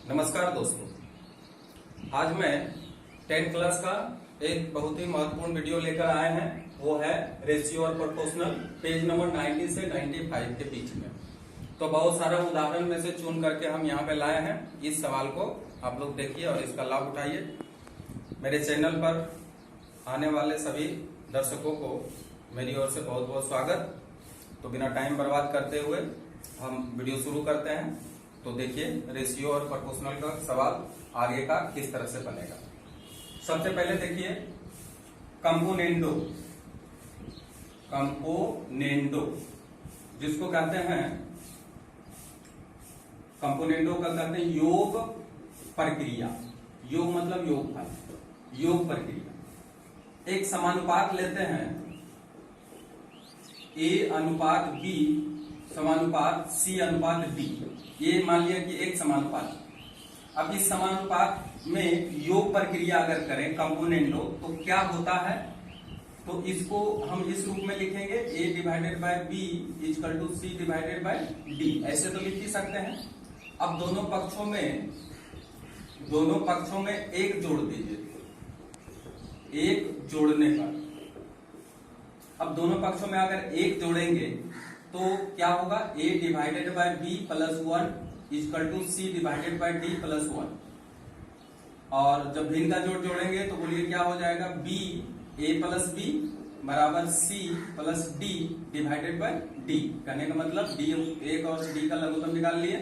नमस्कार दोस्तों, आज मैं 10th क्लास का एक बहुत ही महत्वपूर्ण वीडियो लेकर आए हैं। वो है रेशियो और प्रोपोर्शनल, पेज नंबर 90 से 95 के बीच में। तो बहुत सारा उदाहरण में से चुन करके हम यहाँ पे लाए हैं। इस सवाल को आप लोग देखिए और इसका लाभ उठाइए। मेरे चैनल पर आने वाले सभी दर्शकों को मेरी ओर से बहुत बहुत स्वागत। तो बिना टाइम बर्बाद करते हुए हम वीडियो शुरू करते हैं। तो देखिए, रेशियो और प्रोपोर्शनल का सवाल आगे का किस तरह से बनेगा। सबसे पहले देखिए कंपोनेंडो, जिसको कहते हैं कंपोनेंडो का कहते हैं योग प्रक्रिया। योग मतलब योगफल, योग प्रक्रिया। एक समानुपात लेते हैं A अनुपात B समानुपात C अनुपात D। ये मान लिया कि एक समानुपात। अब इस समानुपात में योग प्रक्रिया अगर करें कंपोनेंडो, तो क्या होता है? तो इसको हम इस रूप में लिखेंगे A divided by B equal to C divided by D। ऐसे तो लिख ही सकते हैं। अब दोनों पक्षों में एक जोड़ दीजिए। एक जोड़ने पर, अब दोनों पक्षों में अगर एक जोड़ेंगे तो क्या होगा? A divided by B plus 1 equal to C divided by D plus 1। और जब भिन्न का जोड़ जोड़ेंगे तो बोलिए क्या हो जाएगा? B A प्लस B बराबर C plus D divided by D। कहने का मतलब D, एक और D का लघुत्तम निकाल लिए,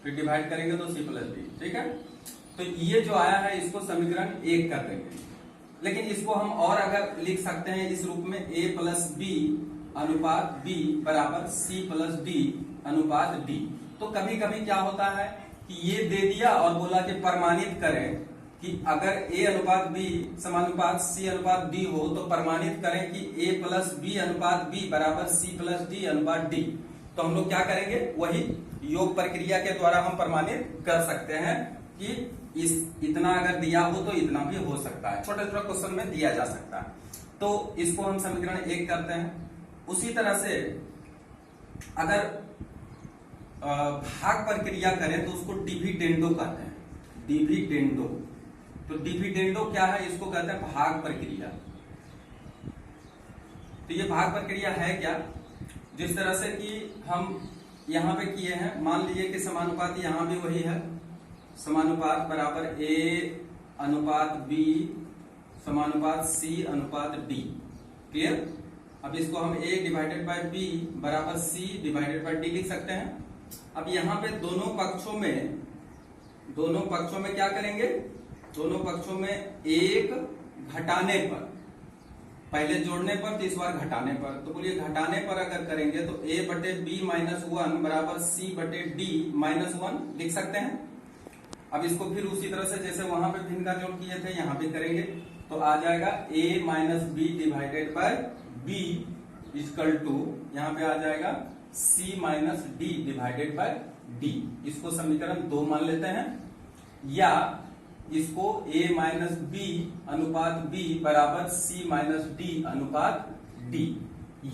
फिर डिवाइड करेंगे तो C प्लस D। ठीक है, तो ये जो आया है इसको समीकरण 1 कर देंगे। लेकिन इसको हम और अगर लिख सकते हैं इस रूप में A प्लस B अनुपात B बराबर C प्लस D अनुपात D। तो कभी कभी क्या होता है कि ये दे दिया और बोला कि प्रमाणित करें कि अगर A अनुपात B समानुपात C अनुपात D हो तो प्रमाणित करें कि A प्लस B अनुपात B बराबर C प्लस D अनुपात D। तो हम लोग क्या करेंगे? वही योग प्रक्रिया के द्वारा हम प्रमाणित कर सकते हैं कि इतना अगर दिया हो तो इतना भी हो सकता है। छोटे छोटे क्वेश्चन में दिया जा सकता है। तो इसको हम समीकरण 1 करते हैं। उसी तरह से अगर भाग प्रक्रिया करें तो उसको डिविडेंडो कहते हैं। डिविडेंडो, तो डिविडेंडो क्या है? इसको कहते हैं भाग प्रक्रिया। तो ये भाग प्रक्रिया है क्या? जिस तरह से कि हम यहां पे किए हैं, मान लीजिए कि समानुपात यहां भी वही है, समानुपात बराबर A अनुपात B समानुपात C अनुपात D। क्लियर? अब इसको हम A डिवाइडेड बाय B बराबर C डिवाइडेड बाय D लिख सकते हैं। अब यहाँ पे दोनों पक्षों में क्या करेंगे? दोनों पक्षों में एक घटाने पर, पहले जोड़ने पर तो इस बार घटाने पर। तो बोलिए घटाने पर अगर करेंगे तो A बटे B माइनस 1 बराबर C बटे D माइनस 1 लिख सकते हैं। अब इसको फिर उसी तरह से जैसे वहां पे भिन्न का जोड़ किए थे यहाँ पे करेंगे तो आ जाएगा A minus B divided by B equal to, यहाँ पे आ जाएगा C minus D divided by D। इसको समीकरण 2 मान लेते हैं। या इसको A माइनस B अनुपात B बराबर C माइनस D अनुपात D।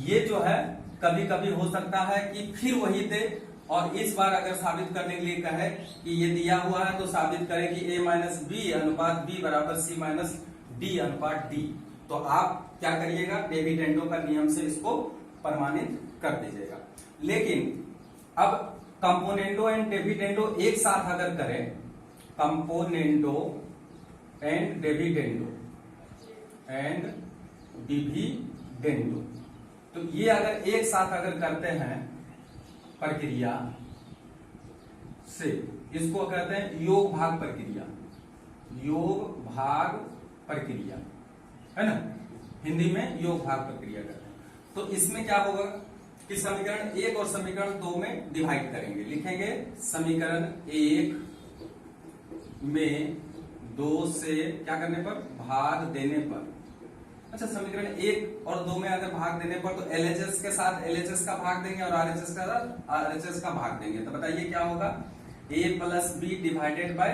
ये जो है कभी कभी हो सकता है कि फिर वही दे, और इस बार अगर साबित करने के लिए कहे कि ये दिया हुआ है तो साबित करें कि A माइनस B अनुपात B बराबर C माइनस D अनुपात D। तो आप क्या करिएगा? डिविडेंडो का नियम से इसको प्रमाणित कर दीजिएगा। लेकिन अब कंपोनेंडो एंड डिविडेंडो एक साथ अगर करें, कंपोनेंडो एंड डिविडेंडो तो ये अगर एक साथ अगर करते हैं प्रक्रिया से, इसको कहते हैं योग भाग प्रक्रिया। योग भाग प्रक्रिया है ना, हिंदी में योग भाग प्रक्रिया कहते हैं। तो इसमें क्या होगा कि समीकरण 1 और समीकरण 2 में डिवाइड करेंगे। लिखेंगे समीकरण 1 में 2 से क्या करने पर? भाग देने पर। अच्छा, समीकरण 1 और 2 में अगर भाग देने पर तो LHS के साथ LHS का भाग देंगे और RHS के साथ RHS का भाग देंगे। तो बताइए क्या होगा? A plus B divided by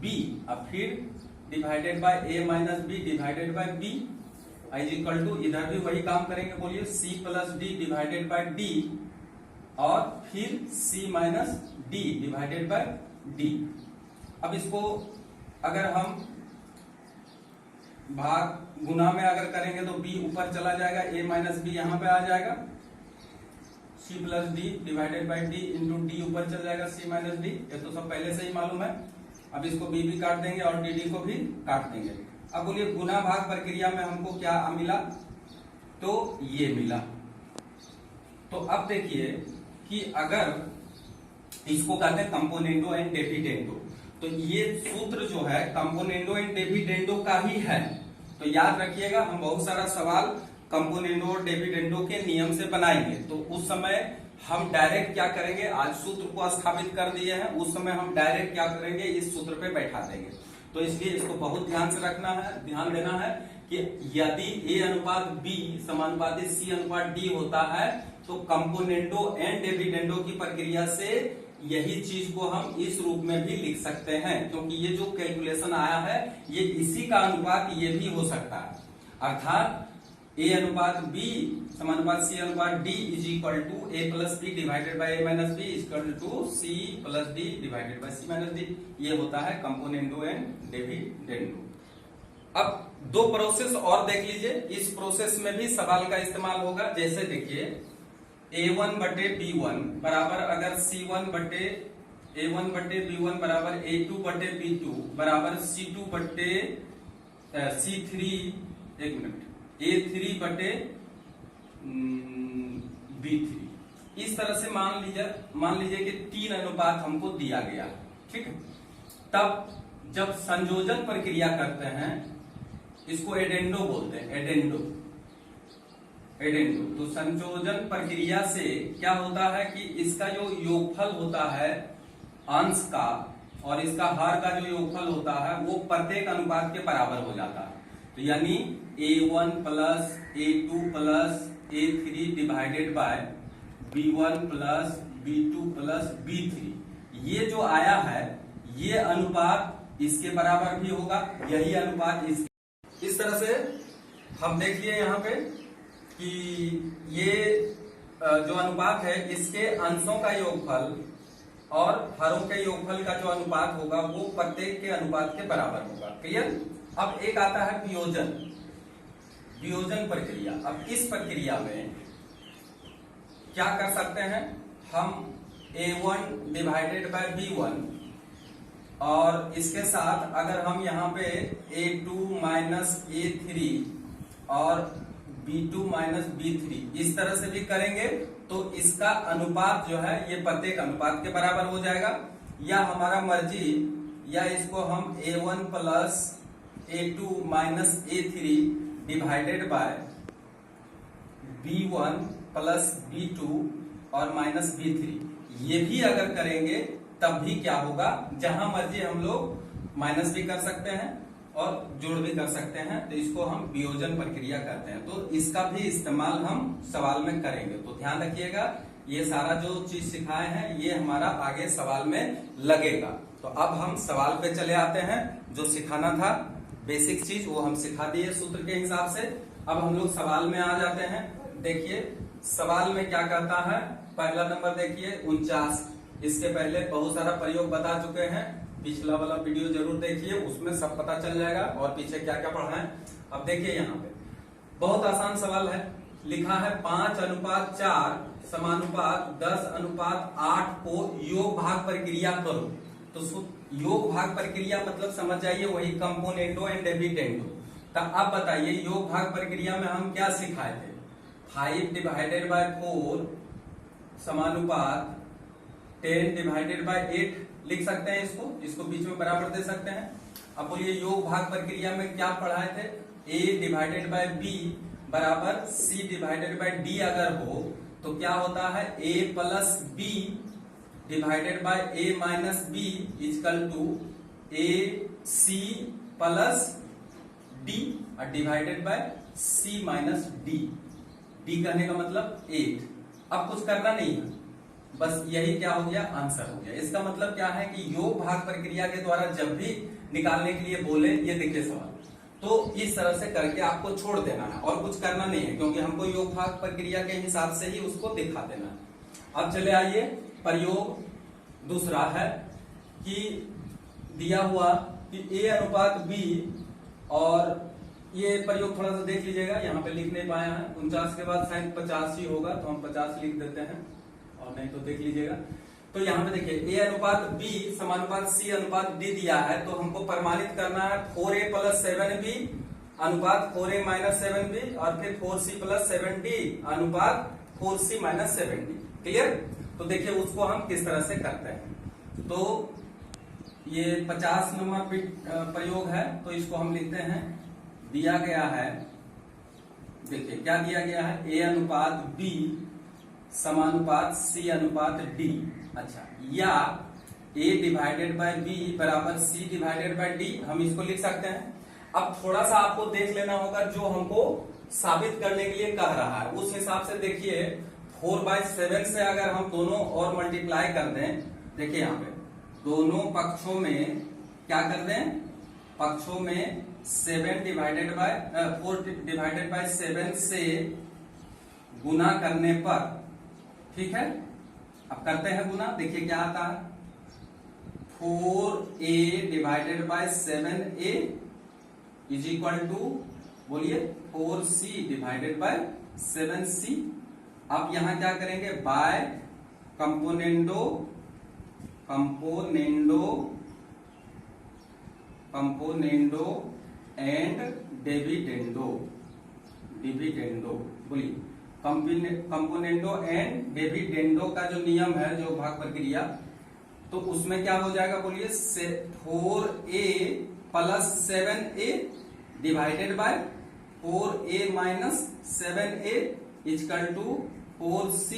B, अब फिर divided by A minus B divided by B is equal to, इधर भी वही काम करेंगे। बोलिए C plus D divided by D और फिर C minus D divided by D। अब इसको अगर हम भाग गुना में अगर करेंगे तो b ऊपर चला जाएगा, a माइनस बी यहाँ पे आ जाएगा, c plus D divided by D into D ऊपर चल जाएगा c माइनस डी। ये तो सब पहले से ही मालूम है। अब इसको b भी काट देंगे और dd को भी काट देंगे। अब बोलिए गुना भाग प्रक्रिया में हमको क्या मिला, तो ये मिला। तो अब देखिए कि अगर इसको कहते हैं कंपोनेंडो एंड डिविडेंडो, तो ये सूत्र जो है कंपोनेंडो एंड डिविडेंडो का ही है। तो याद रखिएगा, हम बहुत सारा सवाल कंपोनेंडो और डिविडेंडो के नियम से बनाएंगे। तो उस समय हम डायरेक्ट क्या करेंगे, आज सूत्र को स्थापित कर दिए हैं, उस समय हम डायरेक्ट क्या करेंगे, इस सूत्र पे बैठा देंगे। तो इसलिए इसको बहुत ध्यान से रखना है, ध्यान देना है कि यदि a अनुपात b समानुपाती c अनुपात d होता है तो कंपोनेंडो एंड डिविडेंडो की प्रक्रिया से यही चीज को हम इस रूप में भी लिख सकते हैं, क्योंकि ये जो कैलकुलेशन आया है ये इसी का अनुपात ये भी हो सकता है। अर्थात a अनुपात b समानुपात c अनुपात d is equal to a plus B divided by a minus B is equal to c plus d divided by c minus d। ये होता है कंपोनेंडो एंड डिविडेंडो। अब दो प्रोसेस और देख लीजिए, इस प्रोसेस में भी सवाल का इस्तेमाल होगा। जैसे देखिए a1 बटे b1 बराबर अगर c1 बटे a1 बटे b1 बराबर a2 बटे b2 बराबर c2 बटे c3 एक मिनट a3 बटे b3, इस तरह से मान लीजिए कि 3 अनुपात हमको दिया गया, ठीक है। तब जब संयोजन प्रक्रिया करते हैं, इसको एडेंडो बोलते हैं, एडेंडो। तो संयोजन प्रक्रिया से क्या होता है कि इसका जो योगफल होता है अंश का और इसका हर का जो योगफल होता है वो प्रत्येक अनुपात के बराबर हो जाता है। तो यानी a1 plus a2 plus a3 divided by b1 plus b2 plus b3, ये जो आया है ये अनुपात इसके बराबर भी होगा, यही अनुपात इस तरह से हम देखिए यहाँ पे कि ये जो अनुपात है इसके अंशों का योगफल और हरों के योगफल का जो अनुपात होगा वो प्रत्येक के अनुपात के बराबर होगा। क्लियर। अब एक आता है वियोजन प्रक्रिया। अब इस प्रक्रिया में क्या कर सकते हैं हम, a1 डिवाइडेड बाय b1 और इसके साथ अगर हम यहाँ पे a2 माइनस a3 और b2 माइनस b3 इस तरह से भी करेंगे तो इसका अनुपात जो है ये प्रत्येक अनुपात के बराबर हो जाएगा। या हमारा मर्जी, या इसको हम a1 plus a2 minus a3 divided by b1 plus b2 और माइनस b3, ये भी अगर करेंगे तब भी क्या होगा, जहां मर्जी हम लोग माइनस भी कर सकते हैं और जोड़ भी कर सकते हैं। तो इसको हम वियोजन प्रक्रिया कहते हैं। तो इसका भी इस्तेमाल हम सवाल में करेंगे। तो ध्यान रखिएगा, ये सारा जो चीज सिखाए हैं ये हमारा आगे सवाल में लगेगा। तो अब हम सवाल पे चले आते हैं। जो सिखाना था बेसिक चीज वो हम सिखा दिए सूत्र के हिसाब से। अब हम लोग सवाल में आ जाते हैं। देखिए सवाल में क्या कहता है। पहला नंबर देखिए 49। इसके पहले बहुत सारा प्रयोग बता चुके हैं, पिछला वाला वीडियो जरूर देखिए, उसमें सब पता चल जाएगा और पीछे क्या क्या पढ़ा है। अब देखिए यहाँ पे बहुत आसान सवाल है, लिखा है 5:4 समानुपात 10:8 को योग भाग प्रक्रिया करो। तो योग भाग प्रक्रिया मतलब समझ जाइए वही कंपोनेंडो एंड डिविडेंडो। तो अब बताइए योग भाग प्रक्रिया में हम क्या सिखाए थे, 5 डिवाइडेड बाय 4 समानुपात 10 डिवाइडेड बाय 8 लिख सकते हैं। इसको बीच में बराबर दे सकते हैं। अब बोलिए योग भाग प्रक्रिया में क्या पढ़ाए थे, a डिवाइडेड बाय b बराबर c डिवाइडेड बाय d अगर हो तो क्या होता है, a plus b divided by a minus b is equal to a c plus d और divided by c minus d। d कहने का मतलब 8। अब कुछ करना नहीं है, बस यही क्या हो गया, आंसर हो गया। इसका मतलब क्या है कि योग भाग प्रक्रिया के द्वारा जब भी निकालने के लिए बोले, ये देखिए सवाल, तो इस तरह से करके आपको छोड़ देना है और कुछ करना नहीं है, क्योंकि हमको योग भाग प्रक्रिया के हिसाब से ही उसको दिखा देना है। अब चले आइए प्रयोग दूसरा है कि दिया हुआ कि ए अनुपात बी, और ये प्रयोग थोड़ा सा देख लीजिएगा, यहाँ पे लिख नहीं पाया है, 49 के बाद शायद 50 ही होगा, तो हम 50 लिख देते हैं, और नहीं तो देख लीजिएगा। तो यहाँ पे देखिए ए अनुपात बी समानुपात सी अनुपात डी दिया है, तो हमको प्रमाणित करना है 4a प्लस 7b अनुपात 4a माइनस 7b, और फिर 4c प्लस 7d अनुपात 4c माइनस 7d। क्लियर? तो देखिए उसको हम किस तरह से करते हैं। तो ये 50 नंबर प्रयोग है, तो इसको हम लिखते हैं, दिया गया है, देखिए क्या दिया गया है, ए अनुपात बी समानुपात सी अनुपात डी। अच्छा, या a डिवाइडेड बाय b बराबर c डिवाइडेड बाय d, हम इसको लिख सकते हैं। अब थोड़ा सा आपको देख लेना होगा जो हमको साबित करने के लिए कह रहा है, उस हिसाब से देखिए 4/7 से अगर हम दोनों और मल्टीप्लाई कर दें, देखिए यहाँ पे दोनों पक्षों में क्या कर दें, पक्षों में 7 डिवाइडेड बाय 4 डिवाइडेड बाय 7 से गुना करने पर, ठीक है, अब करते हैं गुना, देखिए क्या आता है, 4a divided by 7a is equal to, बोलिए 4c डिवाइडेड बाय 7c। अब यहां क्या करेंगे, बाय कंपोनेंडो एंड डिविडेंडो, बोलिए कंपोनेंडो एंड डिविडेंडो का जो नियम है, जो भाग प्रक्रिया, तो उसमें क्या हो जाएगा, बोलिए 4a plus 7a divided by 4a minus 7a equal to 4c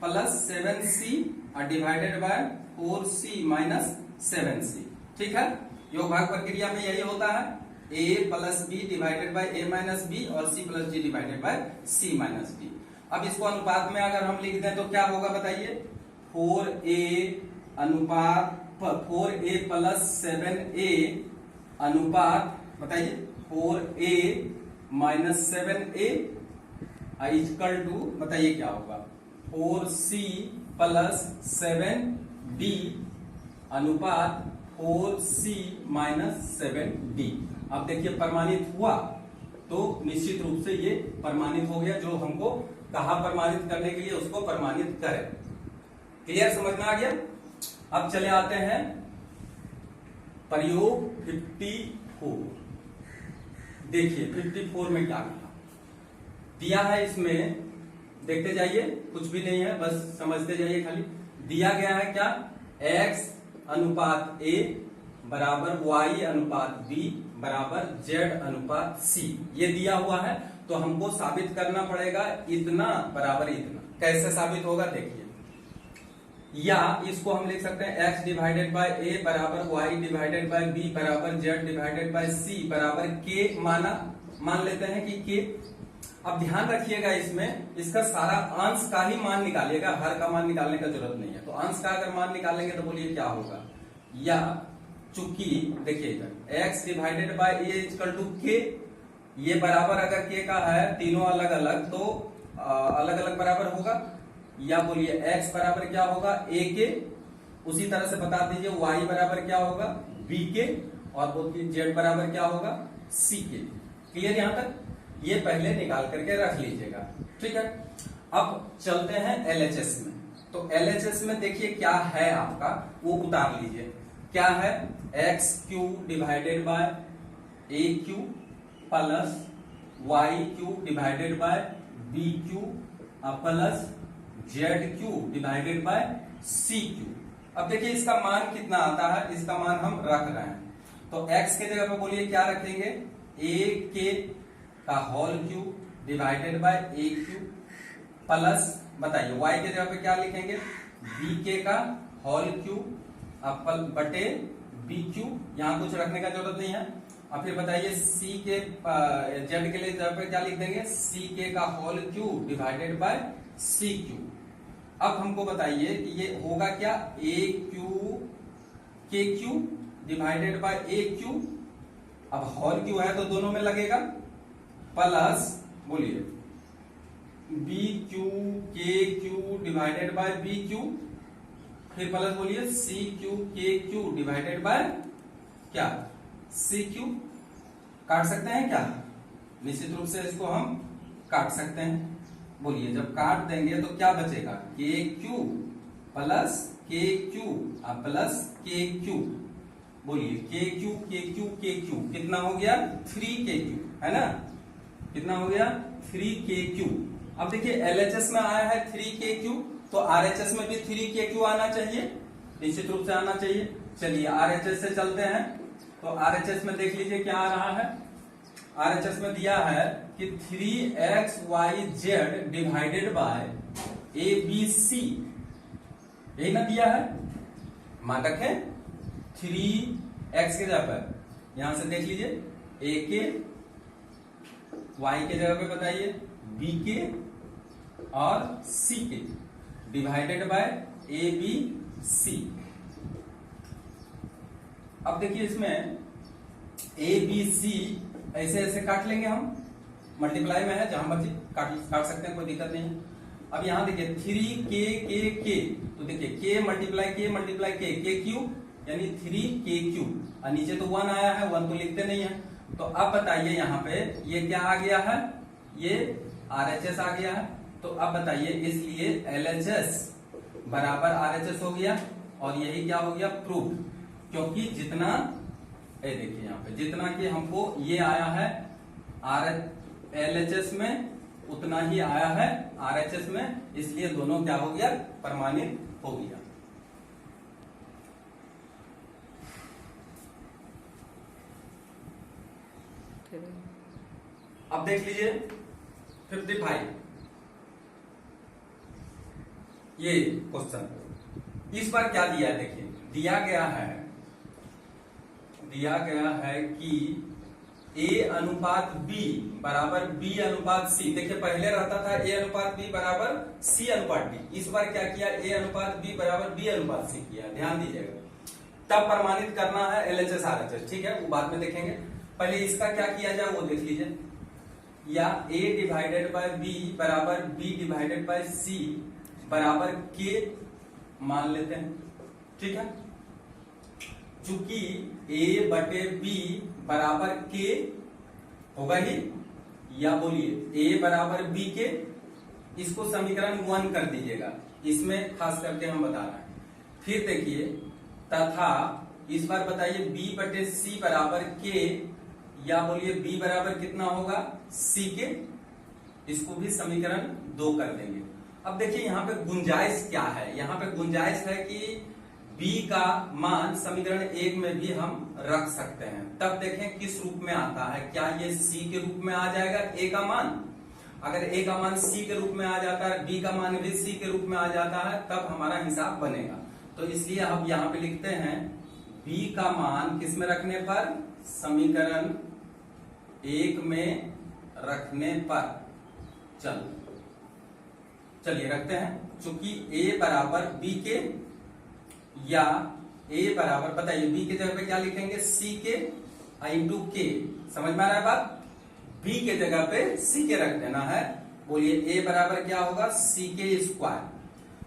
plus 7c और divided bye 4c minus 7c। ठीक है, योग भाग प्रक्रिया में यही होता है, a plus B divided by a minus B और c plus D divided by c minus D. अब इसको अनुपात में अगर हम लिख दें तो क्या होगा बताइए, 4a अनुपात 4a प्लस 7a अनुपात, बताइए 4a minus 7a equal to, बताइए क्या होगा, 4c प्लस 7d अनुपात 4c माइनस 7d। अब देखिए प्रमाणित हुआ, तो निश्चित रूप से ये प्रमाणित हो गया, जो हमको कहा प्रमाणित करने के लिए उसको प्रमाणित करें। क्लियर, समझ में आ गया? अब चले आते हैं प्रयोग 54। देखिए 54 में क्या कहा दिया है, इसमें देखते जाइए, कुछ भी नहीं है, बस समझते जाइए खाली। दिया गया है क्या, x अनुपात a बराबर y अनुपात b बराबर z अनुपात c, ये दिया हुआ है। तो हमको साबित करना पड़ेगा इतना बराबर इतना। कैसे साबित होगा देखिए, या इसको हम लिख सकते हैं x डिवाइडेड बाय a बराबर y डिवाइडेड बाय b बराबर z डिवाइडेड बाय c बराबर k, मान लेते हैं कि k। अब ध्यान रखिएगा, इसमें इसका सारा अंश का ही मान निकालिएगा, हर का मान निकालने का जरूरत नहीं है। तो अंश का अगर मान निकालेंगे तो बोलिए क्या होगा, या चूंकि देखिए इधर x divided by a equal to k, ये बराबर अगर k का है, तीनों अलग अलग, तो अलग अलग बराबर होगा, या बोलिए x बराबर क्या होगा a के, उसी तरह से बता दीजिए y बराबर क्या होगा b के, और बोलिए z बराबर क्या होगा c के। क्लियर यहां तक? ये पहले निकाल करके रख लीजिएगा, ठीक है। अब चलते हैं LHS में। तो LHS में देखिए क्या है आपका, वो उतार लीजिए। क्या है, X Q divided by A Q plus Y Q divided by B Q plus Z Q divided by C Q. अब देखिए इसका मान कितना आता है, इसका मान हम रख रहे हैं। तो x के जगह पे बोलिए क्या रखेंगे, ए के का whole cube divided by A cube plus, बताइए y के जगह पे क्या लिखेंगे, बी के का होल क्यूब बटे बी क्यूब, यहाँ कुछ रखने का जरूरत नहीं है। अब फिर बताइए सी के जेड के लिए जगह पे क्या लिख देंगे, सी के का whole cube divided by C cube. अब हमको बताइए कि ये होगा क्या, ए क्यू के Q divided by A Q, अब होल क्यू है तो दोनों में लगेगा, प्लस बोलिए बी क्यू के Q divided by B Q फिर प्लस बोलिए सी क्यू के क्यू डिवाइडेड बाय क्या सी क्यू। काट सकते हैं क्या, निश्चित रूप से इसको हम काट सकते हैं। बोलिए जब काट देंगे तो क्या बचेगा, के क्यू प्लस के क्यू प्लस के क्यू। बोलिए के क्यू के क्यू के क्यू कितना हो गया 3 है ना, कितना हो गया 3 अब देखिए एलएचएस में आया है 3 तो आरएचएस में भी 3 आना चाहिए, निश्चित रूप से आना चाहिए। चलिए आरएचएस से चलते हैं, तो आरएचएस में देख लीजिए क्या आ रहा है। आरएचएस में दिया है कि 3xyz डिवाइडेड बाय ABC, यही ना दिया है। मान रखें 3x के जगह पर, यहां से देख लीजिए a के, y के जगह पे बताइए b के और c के डिवाइडेड बाय ABC। अब देखिए इसमें ABC ऐसे ऐसे काट लेंगे हम, मल्टीप्लाई में है जहां मर्जी काट सकते हैं, कोई दिक्कत नहीं है। अब यहां देखिए 3k तो देखिए k मल्टीप्लाई k क्यू यानी 3 और नीचे तो 1 आया है, 1 तो लिखते नहीं है। तो अब बताइए यहाँ पे ये क्या आ गया है, ये RHS आ गया है। तो अब बताइए इसलिए LHS बराबर RHS हो गया और यही क्या हो गया प्रूफ, क्योंकि जितना देखिए यहाँ पे जितना कि हमको ये आया है LHS में उतना ही आया है RHS में, इसलिए दोनों क्या हो गया प्रमाणित हो गया। अब देख लीजिए 55 ये क्वेश्चन, इस बार क्या दिया है देखिए, दिया गया है कि A अनुपात B बराबर B अनुपात C। देखिए पहले रहता था A अनुपात B बराबर C अनुपात D, इस बार क्या किया A अनुपात B बराबर B अनुपात C किया, ध्यान दीजिएगा। तब प्रमाणित करना है LHS RHS, ठीक है, वो बाद में देखेंगे। पहले इसका क्या किया जाए वो देख लीजिए, या A डिवाइडेड बाय B बराबर B डिवाइडेड बाय C बराबर K मान लेते हैं, ठीक है। चूंकि A बटे B बराबर K होगा ही, या बोलिए A बराबर B के, इसको समीकरण 1 कर दीजिएगा, इसमें खास करके हम बता रहे हैं। फिर देखिए तथा इस बार बताइए B बटे C बराबर K, या बोलिए B बराबर कितना होगा C के, इसको भी समीकरण 2 कर देंगे। अब देखिए यहाँ पे गुंजाइश क्या है, यहाँ पे गुंजाइश है कि B का मान समीकरण 1 में भी हम रख सकते हैं। तब देखें किस रूप में आता है, क्या ये C के रूप में आ जाएगा A का मान, अगर A का मान C के रूप में आ जाता है, B का मान भी C के रूप में आ जाता है, तब हमारा हिसाब बनेगा। तो इसलिए हम यहाँ पे लिखते हैं B का मान किस में रखने पर, समीकरण 1 में रखने पर। चलिए रखते हैं, चूंकि A बराबर B के, या A बराबर बताइए B के जगह पे क्या लिखेंगे C के इंटू K, समझ में आ रहा है बात, B के जगह पे C के रख देना है। बोलिए A बराबर क्या होगा C के स्क्वायर।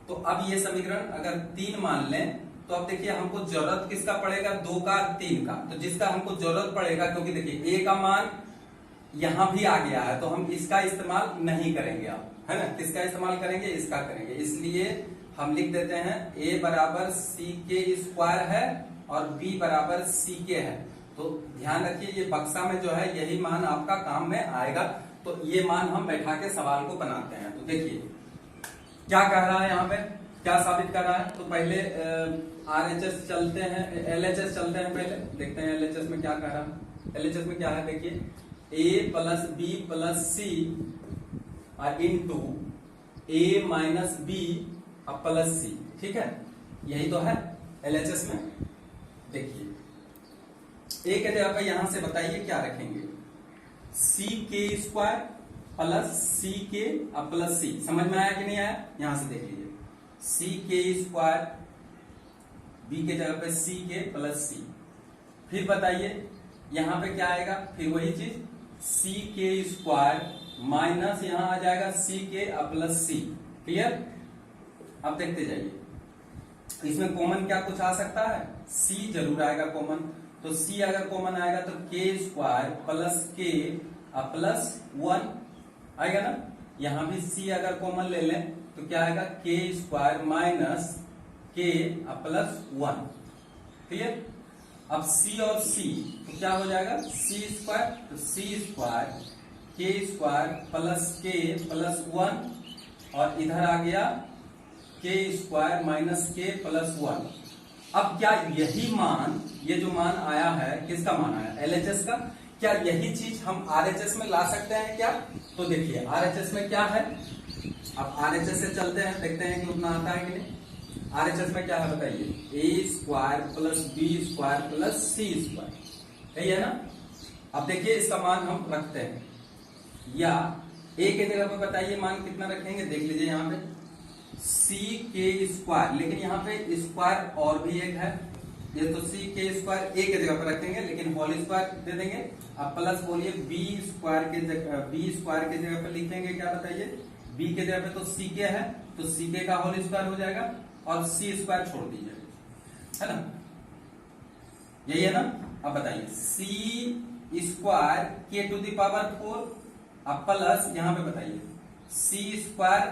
तो अब ये समीकरण अगर 3 मान लें, तो अब देखिए हमको जरूरत किसका पड़ेगा, 2 का 3 का, तो जिसका हमको जरूरत पड़ेगा, क्योंकि देखिए A का मान यहां भी आ गया है, तो हम इसका इस्तेमाल नहीं करेंगे अब, है ना, किसका इस्तेमाल करेंगे, इसका करेंगे। इसलिए हम लिख देते हैं A बराबर C के स्क्वायर है और B बराबर C के है। तो ध्यान रखिए ये बक्सा में जो है यही मान आपका काम में आएगा। तो ये मान हम बैठा के सवाल को बनाते हैं। तो देखिए क्या कह रहा है यहाँ पे, क्या साबित कर रहा है। तो पहले RHS चलते हैं, LHS चलते हैं, पहले देखते हैं LHS में क्या कह रहा है। LHS में क्या है देखिए, A plus B plus C into A minus B plus C, ठीक है, यही तो है LHS में। देखिए A के जगह पे यहां से बताइए क्या रखेंगे, C के स्क्वायर प्लस C के प्लस C, समझ में आया कि नहीं आया, यहां से देख लीजिए C के स्क्वायर, B के जगह पे C के प्लस C। फिर बताइए यहां पे क्या आएगा, फिर वही चीज C के स्क्वायर माइनस यहां आ जाएगा C के प्लस C, क्लियर। अब देखते जाइए इसमें कॉमन क्या कुछ आ सकता है, c जरूर आएगा कॉमन। तो c अगर कॉमन आएगा तो k square plus k plus 1 आएगा ना। यहां भी c अगर कॉमन ले लें तो क्या आएगा, k square minus k plus 1। Clear. अब c और c तो क्या हो जाएगा, c स्क्वायर, तो c square k square plus k plus 1 और इधर आ गया k square minus k plus 1। अब क्या यही मान, ये जो मान आया है किसका मान आया, LHS का, क्या यही चीज हम RHS में ला सकते हैं क्या? तो देखिए RHS में क्या है, अब RHS से चलते हैं, देखते हैं कि उतना आता है कि नहीं। RHS में क्या है बताइए, a square plus b square plus c square, यही है ना। अब देखिए इसका मान हम रखते हैं, या a के जगह पे बताइए मान कितना रखेंगे, देख लीजिए यहाँ पे c k स्क्वायर, लेकिन यहाँ पे स्क्वायर और भी एक है, ये तो c k स्क्वायर a के जगह पे रखेंगे लेकिन होल स्क्वायर दे देंगे। अब प्लस बोलिए b स्क्वायर के जगह पे लिखेंगे क्या बताइए, b के जगह पे तो c k है तो c k का होल स्क्वायर हो जाएगा और c स्क्वायर छोड़ दीजिए, है ना, यही है ना। अब बताइए c square k to the power 4, अब प्लस यहाँ पे बताइए c स्क्वायर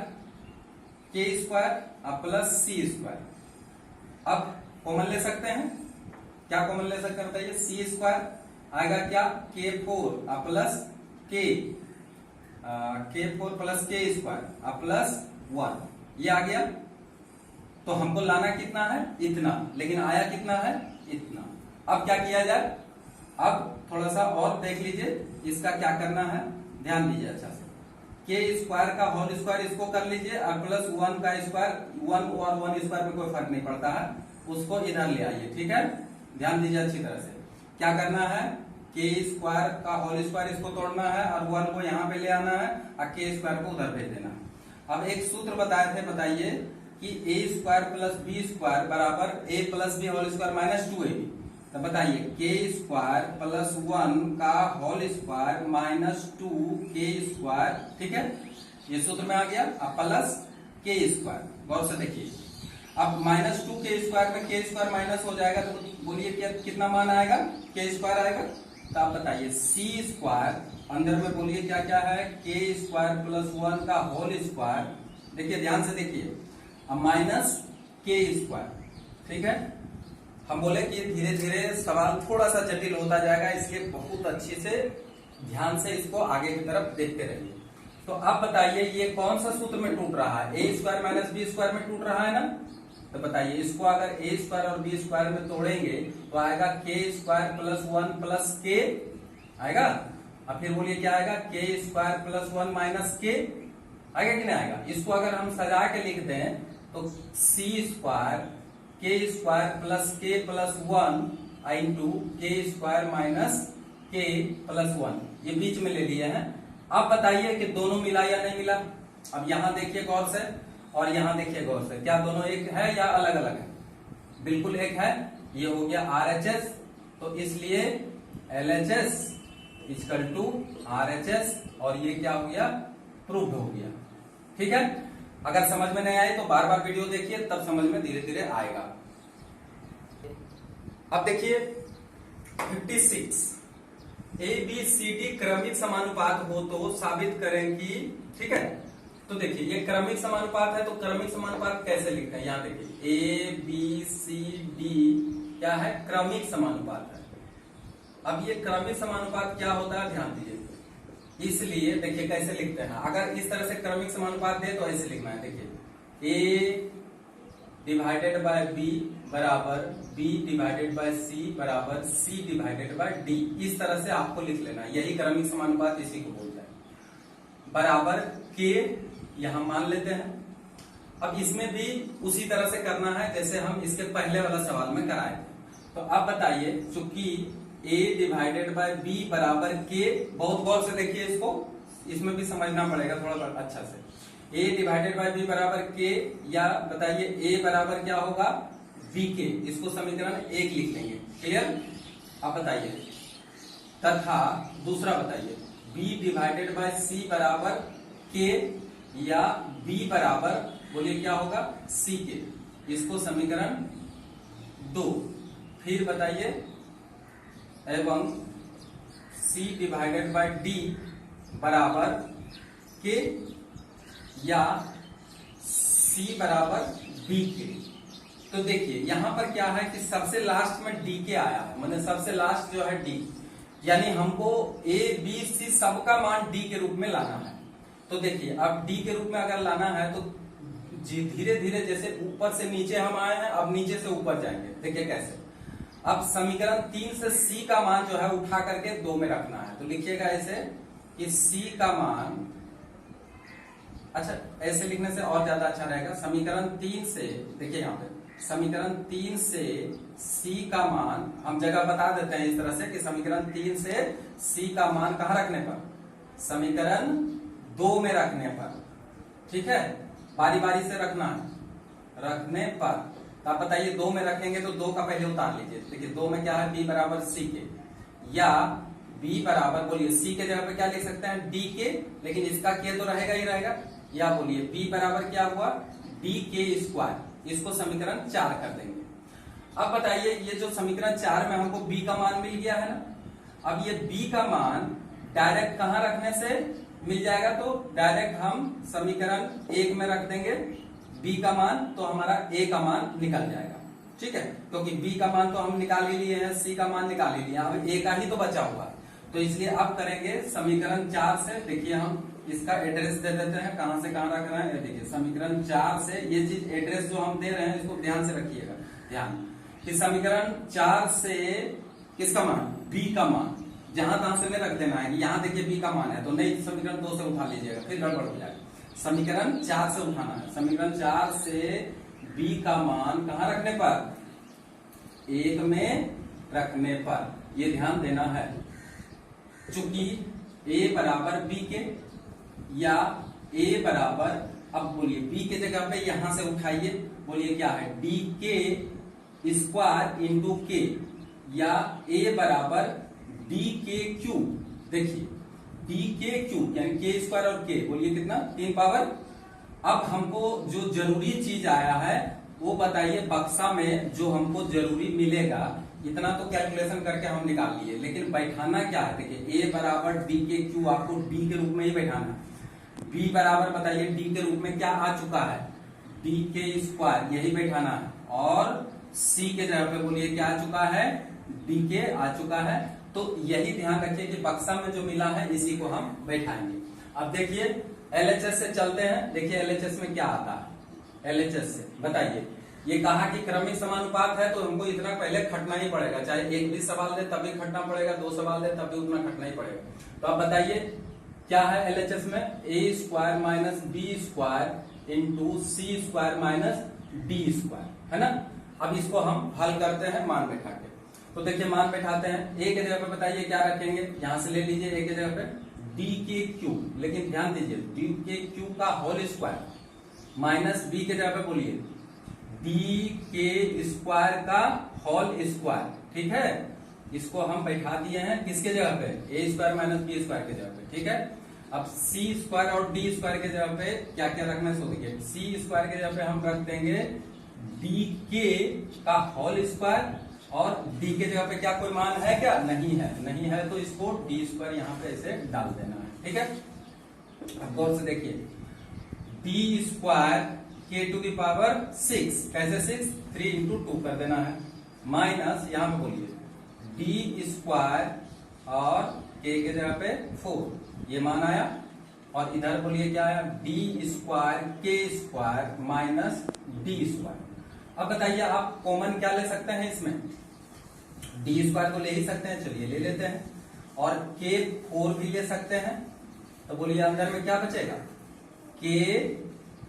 k स्क्वायर अब प्लस c स्क्वायर। अब कॉमन ले सकते हैं, क्या कॉमन ले सकते हैं बताइए, c स्क्वायर आएगा क्या, k4 plus k4 plus k square plus 1, ये आ गया। तो हमको लाना कितना है, इतना, लेकिन आया कितना है, इतना। अब क्या किया जाए, अब थोड़ा सा और देख लीजिए इसका क्या करना है, ध्यान दीजिए अच्छा से। k स्क्वायर का होल स्क्वायर इसको कर लीजिए और प्लस 1 का स्क्वायर, 1 और 1 स्क्वायर में कोई फर्क नहीं पड़ता है, उसको इधर ले आइए, ठीक है। ध्यान दीजिए अच्छी तरह से, क्या करना है, k स्क्वायर का होल स्क्वायर इसको तोड़ना है और 1 को यहाँ पे ले आना है और k स्क्वायर को उधर भेज देना है। अब एक सूत्र बताए थे, बताइए कि a square plus b square बराबर a plus b whole square minus 2ab। तो बताइए k स्क्वायर प्लस 1 का whole square minus 2k square, ठीक है, ये सूत्र में आ गया। अब प्लस k स्क्वायर, गौर से देखिए, अब माइनस 2k स्क्वायर में k स्क्वायर माइनस हो जाएगा तो बोलिए क्या कितना मान आएगा, k स्क्वायर आएगा। तो आप बताइए c स्क्वायर अंदर में बोलिए क्या क्या है, k स्क्वायर प्लस 1 का होल स्क्वायर, देखिए ध्यान से देखिए, अब माइनस k स्क्वायर, ठीक है। हम बोले कि धीरे धीरे सवाल थोड़ा सा जटिल होता जाएगा, इसलिए बहुत अच्छे से ध्यान से इसको आगे की तरफ देखते रहिए। तो अब बताइए ये कौन सा सूत्र में टूट रहा है, a square minus b square में टूट रहा है ना। तो बताइए इसको अगर a स्क्वायर और b स्क्वायर में तोड़ेंगे तो आएगा k square plus 1 plus k आएगा। अब फिर बोलिए क्या आएगा, k square plus 1 minus k आएगा कि नहीं आएगा। इसको अगर हम सजा के लिख दें तो c square k square plus k plus 1 into k square minus k plus 1, ये बीच में ले लिए हैं। अब बताइए कि दोनों मिला या नहीं मिला। अब यहां देखिए गौर से और यहां देखिए गौर से, क्या दोनों एक है या अलग अलग है, बिल्कुल एक है। ये हो गया RHS, तो इसलिए LHS इक्वल टू RHS और ये क्या हो गया, प्रूव्ड हो गया, ठीक है। अगर समझ में नहीं आए तो बार बार वीडियो देखिए, तब समझ में धीरे धीरे आएगा। अब देखिए 56, ABCD क्रमिक समानुपात हो तो साबित करें कि, ठीक है। तो देखिए ये क्रमिक समानुपात है, तो क्रमिक समानुपात कैसे लिखते हैं, यहाँ देखिए ABCD क्या है, क्रमिक समानुपात है। अब ये क्रमिक समानुपात क्या होता है, ध्यान दीजिए, इसलिए देखिए कैसे लिखते हैं। अगर इस तरह से क्रमिक समानुपात दे तो ऐसे लिखना है, देखिए A डिवाइडेड बाय B बराबर B डिवाइडेड बाय C बराबर C डिवाइडेड बाय D, इस तरह से आपको लिख लेना है, यही क्रमिक समानुपात इसी को बोलते हैं। बराबर K यहां मान लेते हैं। अब इसमें भी उसी तरह से करना है जैसे हम इसके पहले वाला सवाल में कराए थे। तो अब बताइए चूंकि A डिवाइडेड बाय B बराबर K, बहुत गौर से देखिए इसको, इसमें भी समझना पड़ेगा थोड़ा अच्छा से। A डिवाइडेड बाय B बराबर K, या बताइए A बराबर क्या होगा, BK, इसको समीकरण 1 लिख लेंगे, क्लियर। अब बताइए तथा दूसरा बताइए B डिवाइडेड बाय C बराबर K या B बराबर बोलिए क्या होगा CK, इसको समीकरण 2। फिर बताइए एवं C डिवाइडेड बाय D बराबर K या C बराबर B के। तो देखिए यहां पर क्या है कि सबसे लास्ट में D के आया है, मतलब सबसे लास्ट जो है D, यानी हमको A B C सबका मान D के रूप में लाना है। तो देखिए अब D के रूप में अगर लाना है तो धीरे धीरे जैसे ऊपर से नीचे हम आए हैं, अब नीचे से ऊपर जाएंगे। देखिए कैसे, अब समीकरण 3 से C का मान जो है उठा करके 2 में रखना है। तो लिखिएगा ऐसे कि C का मान, अच्छा ऐसे लिखने से और ज्यादा अच्छा रहेगा। समीकरण 3 से, देखिए यहाँ पे समीकरण 3 से C का मान हम जगह बता देते हैं इस तरह से कि समीकरण 3 से C का मान कहाँ रखने पर, समीकरण 2 में रखने पर, ठीक है, बारी बारी से रखना है, रखने पर। तो आप बताइए 2 में रखेंगे तो 2 का पहले उतार लीजिए। देखिए 2 में क्या है, B बराबर C के, या B बराबर, बोलिए C के जगह पे क्या लिख सकते हैं, D के, लेकिन इसका K तो रहेगा ही रहेगा, या बोलिए B बराबर क्या हुआ, D के स्क्वायर। इसको समीकरण 4 कर देंगे। अब बताइए ये जो समीकरण 4 में हमको B का मान मिल गया है ना, अब ये B का मान डायरेक्ट कहां रखने से मिल जाएगा, तो डायरेक्ट हम समीकरण 1 में रख देंगे B का मान, तो हमारा A का मान निकल जाएगा, ठीक है, क्योंकि B का मान तो हम निकाल ही लिए हैं, C का मान निकाल ही लिया, अब A का ही तो बचा हुआ। तो इसलिए अब करेंगे समीकरण 4 से, देखिए हम इसका एड्रेस दे देते हैं, कहां से कहां रख रहे हैं। देखिए समीकरण 4 से ये चीज एड्रेस जो हम दे रहे हैं इसको ध्यान से रखिएगा, ध्यान कि समीकरण 4 से किसका मान, B का मान, जहां तहां से में रख देना है। यहाँ देखिए B का मान है, तो नहीं समीकरण 2 से उठा लीजिएगा, फिर गड़बड़ हो जाएगा। समीकरण 4 से उठाना है, समीकरण 4 से B का मान कहां रखने पर, 1 में रखने पर, ये ध्यान देना है। चूंकि A बराबर B के या A बराबर, अब बोलिए B के जगह पे यहां से उठाइए, बोलिए क्या है, D के स्क्वायर इंटू K, या A बराबर D के क्यूब। देखिए D के क्यूब यानी K स्क्वायर और K, बोलिए कितना, 3 पावर। अब हमको जो जरूरी चीज आया है वो बताइए, बक्सा में जो हमको जरूरी मिलेगा, इतना तो कैलकुलेशन करके हम निकाल लिए, लेकिन बैठाना क्या है। देखिए A बराबर D के क्यूब आपको D के रूप में ही बैठाना। B बराबर बताइए D के रूप में क्या आ चुका है, D के स्क्वायर, यही बैठाना है, और C के जगह पे बोलिए क्या आ चुका है, D के आ चुका है। तो यही ध्यान रखिए कि बक्सा में जो मिला है इसी को हम बैठाएंगे। अब देखिए LHS से चलते हैं, देखिए LHS में क्या आता है। LHS से बताइए, ये कहा कि क्रमिक समानुपात है, तो हमको इतना पहले खटना ही पड़ेगा, चाहे एक भी सवाल दे तभी खटना पड़ेगा, 2 सवाल दे तभी उतना खटना ही पड़ेगा। तो आप बताइए क्या है LHS में, A square minus B square into C square minus D square, है ना। अब इसको हम हल करते हैं मान बैठा के। तो देखिए मान बैठाते हैं, A के जगह पे बताइए क्या रखेंगे, यहां से ले लीजिए A के जगह पे D के क्यूब, लेकिन ध्यान दीजिए D के क्यूब का होल स्क्वायर माइनस B के जगह पे बोलिए D के स्क्वायर का होल स्क्वायर, ठीक है। इसको हम बैठा दिए हैं किसके जगह पे, A square minus B square के जगह पे, ठीक है। अब C स्क्वायर और D स्क्वायर के जगह पे क्या क्या रखना है, सो देखिए C स्क्वायर के जगह पे हम रख देंगे D के का होल स्क्वायर, और D के जगह पे क्या कोई मान है क्या, नहीं है, नहीं है, तो इसको D स्क्वायर यहाँ पे ऐसे डाल देना है, ठीक है। अब गौर से देखिए D square K to the power 6, कैसे 6, 3 इंटू 2 कर देना है, माइनस यहाँ पे बोलिए D स्क्वायर और K के जगह पे 4, ये मान आया, और इधर बोलिए क्या आया, D square K square minus D square. अब बताइए आप कॉमन क्या ले सकते हैं इसमें, D स्क्वायर को ले ही सकते हैं, चलिए ले लेते हैं, और K 4 भी ले सकते हैं। तो बोलिए अंदर में क्या बचेगा, K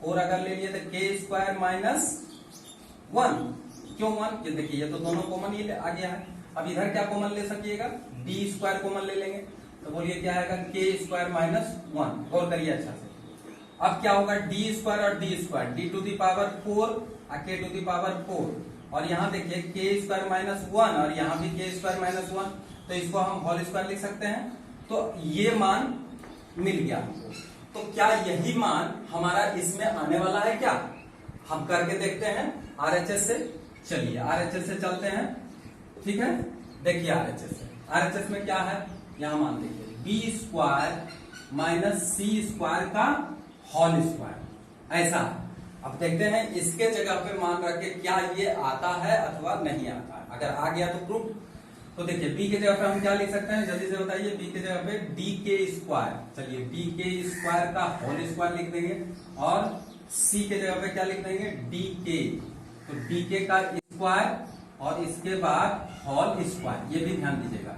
4 अगर ले लिए तो K स्क्वायर माइनस 1, क्यों 1, ये देखिए ये तो दोनों कॉमन ही आ गया है। अब इधर क्या कॉमन ले सकिएगा, D स्क्वायर कॉमन ले लेंगे, तो बोलिए क्या आएगा, K स्क्वायर माइनस 1। गौर करिए अच्छा से, अब क्या होगा, D स्क्वायर और D square, D to the power 4 और K टू द पावर 4, और यहाँ देखिए K स्क्वायर माइनस 1, और यहाँ भी K स्क्वायर माइनस 1, तो इसको हम होल स्क्वायर लिख सकते हैं। तो ये मान मिल गया हमको। तो क्या यही मान हमारा इसमें आने वाला है क्या, हम करके देखते हैं। आरएचएस से। चलिए आरएचएस से चलते हैं, ठीक है। देखिए आरएचएस से, आरएचएस में क्या है, यहां मान लीजिए बी स्क्वायर माइनस सी स्क्वायर का होल स्क्वायर, ऐसा है। अब देखते हैं इसके जगह पे मान रख के क्या ये आता है अथवा नहीं आता है। अगर आ गया तो प्रूफ। तो देखिए बी के जगह पे हम क्या लिख सकते हैं, जल्दी से बताइए। बी के जगह पे डी के स्क्वायर, चलिए डी के स्क्वायर का होल स्क्वायर लिख देंगे, और सी के जगह पे क्या लिख देंगे, डी के। तो डी के का स्क्वायर और इसके बाद होल स्क्वायर, ये भी ध्यान दीजिएगा।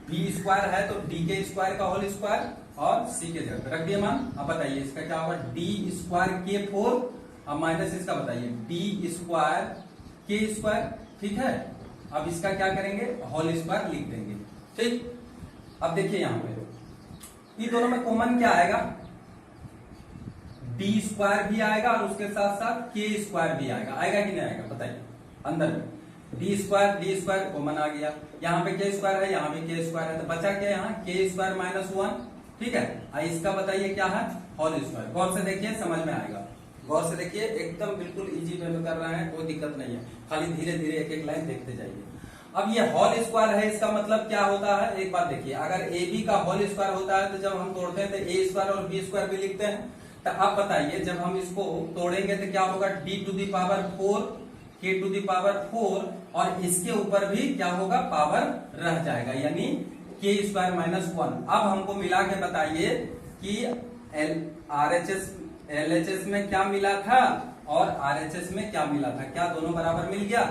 बी स्क्वायर है तो डी के स्क्वायर का होल स्क्वायर और सी के जगह पे रख दिए मान। अब बताइए इसका क्या होगा, डी स्क्वायर के 4, अब माइनस इसका बताइए डी स्क्वायर के स्क्वायर, ठीक है। अब इसका क्या करेंगे, होल स्क्वायर लिख देंगे, ठीक। अब देखिए यहां पे ये दोनों में कॉमन क्या आएगा, डी स्क्वायर भी आएगा और उसके साथ साथ के स्क्वायर भी आएगा। आएगा कि नहीं आएगा बताइए, अंदर में डी स्क्वायर कॉमन आ गया। यहाँ पे के स्क्वायर है, यहाँ भी के स्क्वायर है, तो बचा क्या यहाँ, के स्क्वायर माइनस 1, ठीक है। इसका बताइए क्या है, होल स्क्वायर। गौर से देखिए समझ में आएगा, गौर से देखिए, एकदम बिल्कुल इजी वे में कर रहे हैं, कोई दिक्कत नहीं है। खाली धीरे धीरे एक एक लाइन देखते जाइए। अब ये होल स्क्वायर है, इसका मतलब क्या होता है, एक बात देखिए, अगर ए बी का होल स्क्वायर होता है तो जब हम तोड़ते हैं तो ए स्क्वायर और बी स्क्वायर भी लिखते हैं। तो अब बताइए जब हम इसको तोड़ेंगे तो क्या होगा, डी टू दी पावर 4, के टू दी पावर 4, और इसके ऊपर भी क्या होगा, पावर रह जाएगा, यानी के स्क्वायर माइनस 1। अब हमको मिला के बताइए कि एलएचएस में क्या मिला था और आरएचएस में क्या मिला था, क्या दोनों बराबर मिल गया।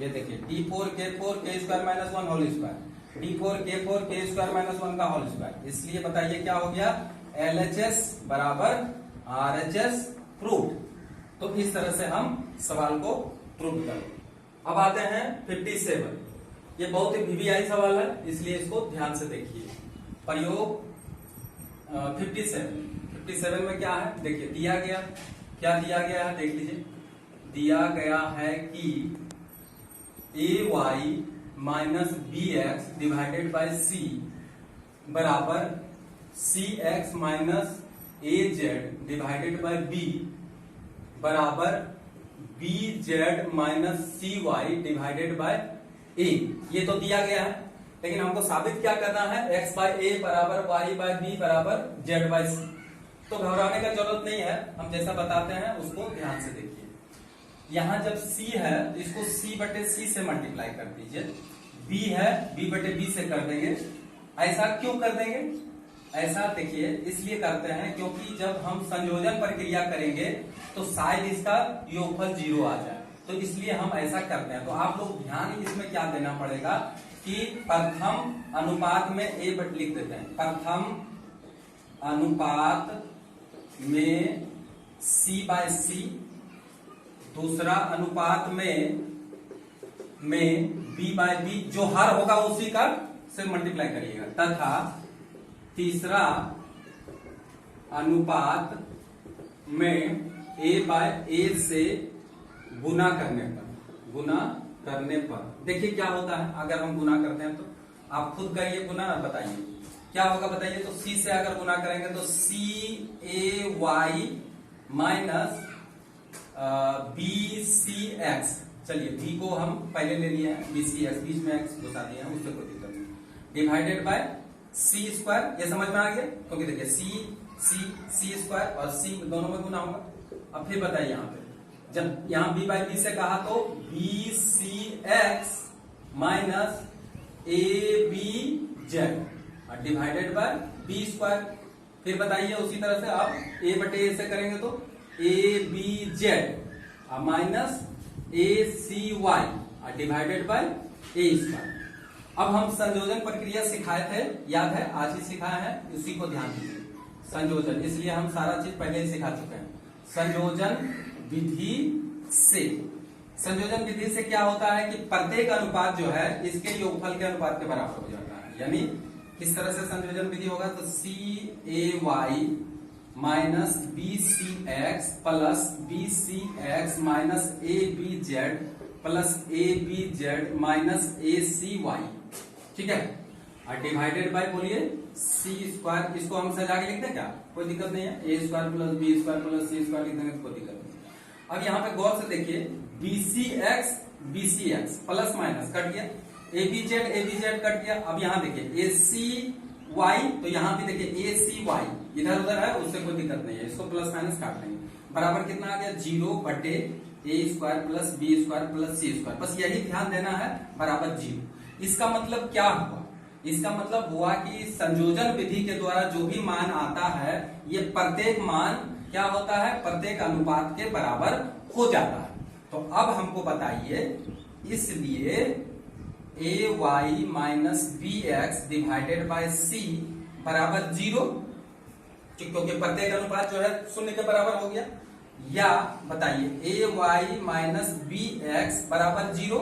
ये देखिए D4 K4 के square minus 1 whole square, D4 K4 के स्क्वायर माइनस 1 का होल स्क्वायर। इसलिए बताइए क्या हो गया, LHS बराबर RHS प्रूफ। तो इस तरह से हम सवाल को प्रूफ करें। अब आते हैं 57। ये बहुत ही वीवीआई सवाल है, इसलिए इसको ध्यान से देखिए। प्रयोग 57 में क्या है, देखिए दिया गया, क्या दिया गया है देख लीजिए। दिया गया है कि ay minus B X divided by C बराबर C X minus A Z divided by B बराबर B Z minus C Y divided by A. ये तो दिया गया है, लेकिन हमको साबित क्या करना है, x बाई ए बराबर y बाई बी बराबर z बाई सी। तो घबराने का जरूरत नहीं है, हम जैसा बताते हैं उसको ध्यान से देखिए। यहां जब c है तो इसको c बटे c से मल्टीप्लाई कर दीजिए, b है b बटे b से कर देंगे। ऐसा क्यों कर देंगे, ऐसा देखिए इसलिए करते हैं क्योंकि जब हम संयोजन प्रक्रिया करेंगे तो शायद इसका योगफल 0 आ जाए, तो इसलिए हम ऐसा करते हैं। तो आप लोग ध्यान इसमें क्या देना पड़ेगा कि प्रथम अनुपात में ए बट लिख देते हैं, प्रथम अनुपात में c बाय सी, दूसरा अनुपात में b बाय बी, जो हर होगा उसी का से मल्टीप्लाई करिएगा, तथा तीसरा अनुपात में a बाय ए से गुना करने पर देखिए क्या होता है। अगर हम गुना करते हैं तो आप खुद करिए गुना, बताइए क्या होगा बताइए। तो c से अगर गुना करेंगे तो c a y minus B C X, चलिए b को हम पहले ले लिए हैं, बी सी एक्स बीच में x घुसा दिए हैं, उससे कोई दिक्कत नहीं, डिवाइडेड बाय सी स्क्वायर। ये समझ में आ गया, क्योंकि देखिए सी स्क्वायर और c दोनों में गुना होगा। अब फिर बताइए यहाँ पे जब यहाँ b बाई बी से कहा तो B C X minus A B Z divided by B square. फिर बताइए उसी तरह से आप a बटे ए से करेंगे तो A B Z minus A C Y divided by A square. अब हम संयोजन प्रक्रिया सिखाए थे, याद है, आज ही सिखाया है, उसी को ध्यान दीजिए। संयोजन, इसलिए हम सारा चीज पहले ही सिखा चुके हैं। संयोजन विधि से क्या होता है कि प्रत्येक अनुपात जो है इसके योगफल के अनुपात के बराबर हो जाता है। यानी किस तरह से संयोजन विधि होगा, तो C A Y minus B C X plus B C X minus A B Z plus A B Z minus A C Y, ठीक है, और डिवाइडेड बाय बोलिए सी स्क्वायर। इसको हम सजा के लिखते हैं क्या, कोई दिक्कत नहीं है, A square plus B square plus C square लिख देंगे तो कोई दिक्कत नहीं। अब यहाँ पे गौर से देखिए BC x plus minus cut गया, ABZ कट गया। अब यहाँ देखिए ACY, तो यहाँ भी देखिए ACY इधर उधर है, उससे कोई दिक्कत नहीं है, इसको प्लस माइनस काट लेंगे। बराबर कितना आ गया 0 बटे A² plus B² plus C²। बस यही ध्यान देना है, बराबर 0। इसका मतलब क्या हुआ? इसका मतलब हुआ कि संयोजन विधि के द्वारा जो भी मान आता है, ये प्रत्येक मान क्या होता है, प्रत्येक अनुपात के बराबर हो जाता है। तो अब हमको बताइए, इसलिए AY minus BX divided by C बराबर 0, क्योंकि प्रत्येक अनुपात जो है शून्य के बराबर हो गया। या बताइए AY माइनस BX बराबर 0,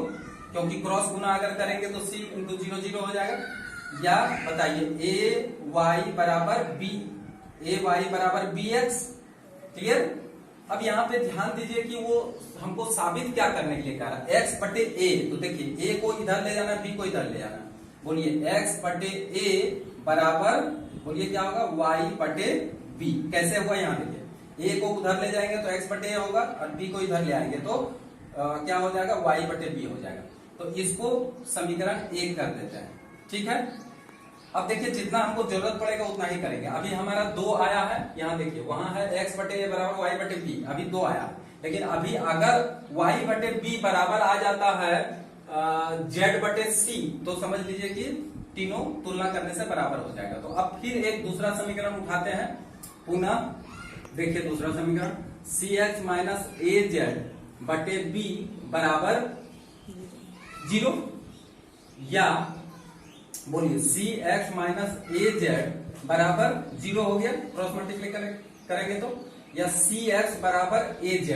क्योंकि क्रॉस गुना अगर करेंगे तो C इंटू 0 0 हो जाएगा। या बताइए AY बराबर BX। क्लियर? अब यहाँ पे ध्यान दीजिए कि वो हमको साबित क्या करने के लिए कह रहा है, x बटे a। तो देखिए a को इधर ले जाना, b को इधर ले जाना। बोलिए x बटे a बराबर, बोलिए क्या होगा y बटे b। कैसे हुआ? यहाँ देखिए a को उधर ले जाएंगे तो x बटे a होगा, और b को इधर ले आएंगे तो क्या हो जाएगा, y बटे b हो जाएगा। तो इसको समीकरण 1 कर देते हैं। ठीक है, अब देखिए जितना हमको जरूरत पड़ेगा उतना ही करेंगे। अभी हमारा 2 आया है, यहाँ देखिए वहां है x बटे a बराबर y बटे b, अभी 2 आया। लेकिन अभी अगर y बटे b बराबर आ जाता है z बटे c, तो समझ लीजिए कि तीनों तुलना करने से बराबर हो जाएगा। तो अब फिर एक दूसरा समीकरण उठाते हैं, पुनः देखिए दूसरा समीकरण, cx माइनस az बटे b बराबर 0। या बोलिए cx माइनस az बराबर 0 हो गया, क्रॉस मल्टीप्लाई करेंगे तो। या cx बराबर az।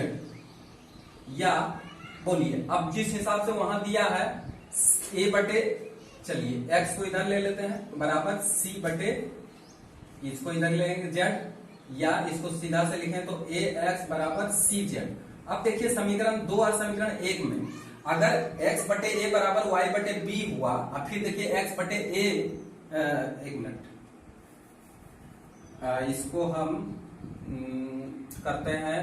या बोलिए अब जिस हिसाब से वहां दिया है a बटे, चलिए x को इधर ले लेते हैं, बराबर c बटे, इसको इधर ले लेंगे z। या इसको सीधा से लिखें तो ax बराबर cz। अब देखिए समीकरण 2 और समीकरण 1 में अगर x बटे a बराबर y बटे b हुआ, अब फिर देखिए x बटे a, एक मिनट, इसको हम करते हैं,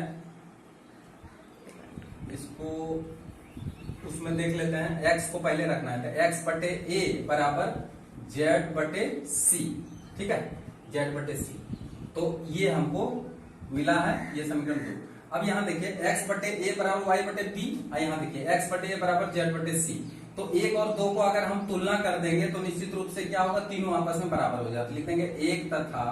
इसको उसमें देख लेते हैं। x को पहले रखना है, तो x बटे a बराबर z बटे c। ठीक है, z बटे c। तो ये हमको मिला है, ये समीकरण 2। अब यहाँ देखिए x बटे a बराबर y बटे b, यहाँ देखिए x बटे a बराबर z बटे c। तो 1 और 2 को अगर हम तुलना कर देंगे तो निश्चित रूप से क्या होगा, तीनों आपस में बराबर हो जाते। लिख देंगे 1 तथा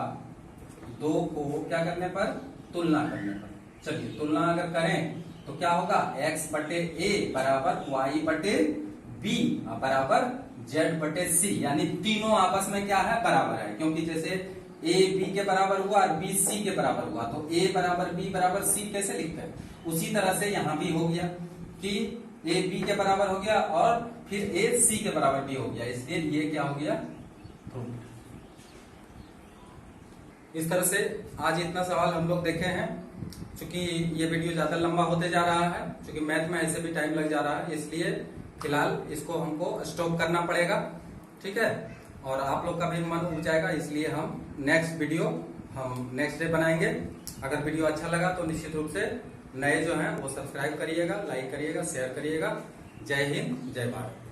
2 को क्या करने पर, तुलना करने पर। चलिए तुलना अगर करें तो क्या होगा, x बटे a बराबर y बटे b बराबर z बटे c, यानी तीनों आपस में क्या है, बराबर है। क्योंकि जैसे a b के बराबर हुआ और b c के बराबर हुआ, तो a बराबर b बराबर c कैसे लिखते हैं, उसी तरह से यहाँ भी हो गया कि a b के बराबर हो गया और फिर a c के बराबर भी हो गया, इसलिए ये क्या हो गया, प्रूव्ड। इस तरह से आज इतना सवाल हम लोग देखे हैं। चूंकि ये वीडियो ज्यादा लंबा होते जा रहा है, चूंकि मैथ में ऐसे भी टाइम लग जा रहा है, इसलिए फिलहाल इसको हमको स्टॉप करना पड़ेगा। ठीक है, और आप लोग का भी मन उठ जाएगा, इसलिए हम नेक्स्ट वीडियो हम नेक्स्ट डे बनाएंगे। अगर वीडियो अच्छा लगा तो निश्चित रूप से नए जो हैं वो सब्सक्राइब करिएगा, लाइक करिएगा, शेयर करिएगा। जय हिंद, जय भारत।